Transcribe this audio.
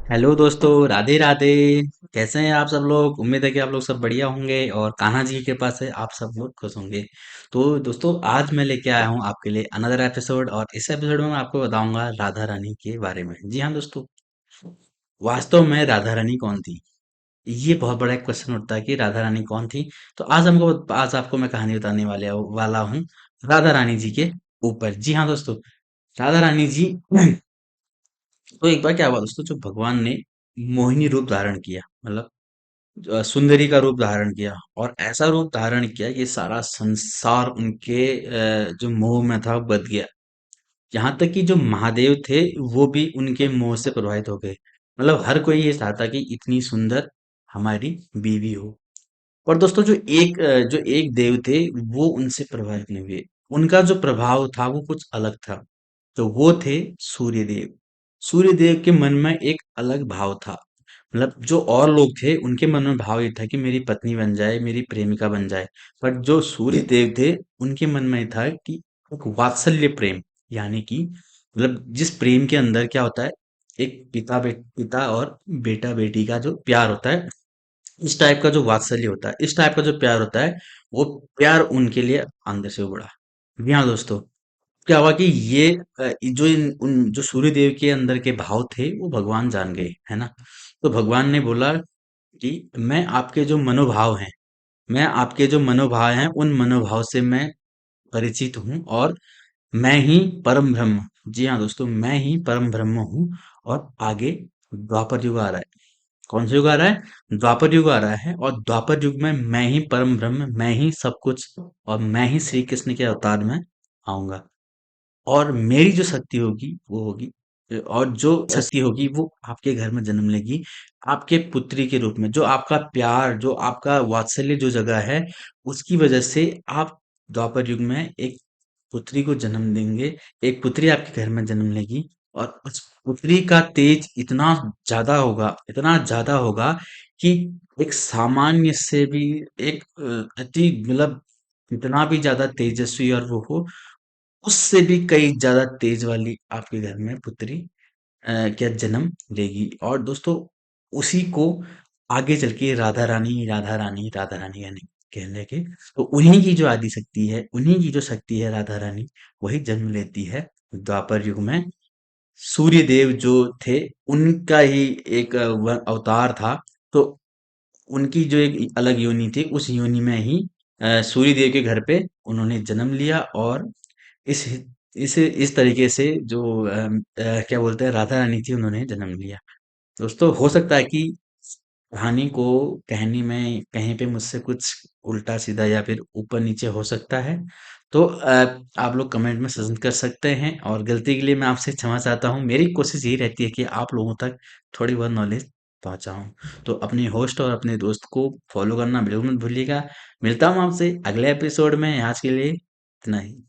Hello दोस्तों, राधे राधे। कैसे हैं आप सब लोग? उम्मीद है कि आप लोग सब बढ़िया होंगे और कान्हा जी की कृपा से आप सब लोग खुश होंगे। तो दोस्तों, आज मैं लेके आया हूँ आपके लिए अनदर एपिसोड, और इस एपिसोड में मैं आपको बताऊंगा राधा रानी के बारे में। जी हाँ दोस्तों, वास्तव में राधा रानी कौन थी? ये बहुत बड़ा एक क्वेश्चन उठता है कि राधा रानी कौन थी। तो आज आपको मैं कहानी बताने वाला हूँ राधा रानी जी के ऊपर। जी हाँ दोस्तों, राधा रानी जी तो एक बार क्या हुआ दोस्तों, जो भगवान ने मोहिनी रूप धारण किया, मतलब सुंदरी का रूप धारण किया, और ऐसा रूप धारण किया कि सारा संसार उनके जो मोह में था वो बच गया। यहाँ तक कि जो महादेव थे वो भी उनके मोह से प्रभावित हो गए। मतलब हर कोई ये चाहता कि इतनी सुंदर हमारी बीवी हो। और दोस्तों, जो एक देव थे वो उनसे प्रभावित नहीं हुए। उनका जो प्रभाव था वो कुछ अलग था। तो वो थे सूर्यदेव। सूर्यदेव के मन में एक अलग भाव था। मतलब जो और लोग थे उनके मन में भाव ये था कि मेरी पत्नी बन जाए, मेरी प्रेमिका बन जाए। पर जो सूर्य देव थे उनके मन में ये था कि एक वात्सल्य प्रेम, यानी कि मतलब जिस प्रेम के अंदर क्या होता है, एक पिता और बेटा बेटी का जो प्यार होता है, इस टाइप का जो वात्सल्य होता है, इस टाइप का जो प्यार होता है, वो प्यार उनके लिए अंदर से उमड़ा। जी हाँ दोस्तों, क्या हुआ कि ये जो सूर्य देव के अंदर के भाव थे वो भगवान जान गए, है ना। तो भगवान ने बोला कि मैं आपके जो मनोभाव हैं उन मनोभाव से मैं परिचित हूँ, और मैं ही परम ब्रह्म। जी हाँ दोस्तों, मैं ही परम ब्रह्म हूँ। और आगे द्वापर युग आ रहा है। कौन सा युग आ रहा है? द्वापर युग आ रहा है, और द्वापर युग में मैं ही परम ब्रह्म, मैं ही सब कुछ, और मैं ही श्री कृष्ण के अवतार में आऊंगा। और मेरी जो शक्ति होगी वो होगी, और जो शक्ति होगी वो आपके घर में जन्म लेगी, आपके पुत्री के रूप में। जो आपका प्यार, जो आपका वात्सल्य जो जगह है, उसकी वजह से आप द्वापर युग में एक पुत्री को जन्म देंगे। एक पुत्री आपके घर में जन्म लेगी, और उस पुत्री का तेज इतना ज्यादा होगा कि एक सामान्य से भी, एक अति मतलब इतना भी ज्यादा तेजस्वी और वो हो, उससे भी कई ज्यादा तेज वाली आपके घर में पुत्री क्या जन्म लेगी। और दोस्तों, उसी को आगे चल के राधा रानी राधा रानी राधा रानी यानी कहने के, तो उन्हीं की जो आदि शक्ति है, उन्हीं की जो शक्ति है राधा रानी, वही जन्म लेती है द्वापर युग में। सूर्य देव जो थे उनका ही एक अवतार था। तो उनकी जो एक अलग योनि थी, उस योनि में ही सूर्य देव के घर पे उन्होंने जन्म लिया, और इस इस तरीके से जो क्या बोलते हैं, राधा रानी थी, उन्होंने जन्म लिया। दोस्तों, हो सकता है कि कहानी को कहने में कहीं पे मुझसे कुछ उल्टा सीधा या फिर ऊपर नीचे हो सकता है। तो आप लोग कमेंट में सजेस्ट कर सकते हैं, और गलती के लिए मैं आपसे क्षमा चाहता हूँ। मेरी कोशिश यही रहती है कि आप लोगों तक थोड़ी बहुत नॉलेज पहुंचाऊं। तो अपने होस्ट और अपने दोस्त को फॉलो करना बिल्कुल मत भूलिएगा। मिलता हूँ आपसे अगले एपिसोड में। आज के लिए इतना ही।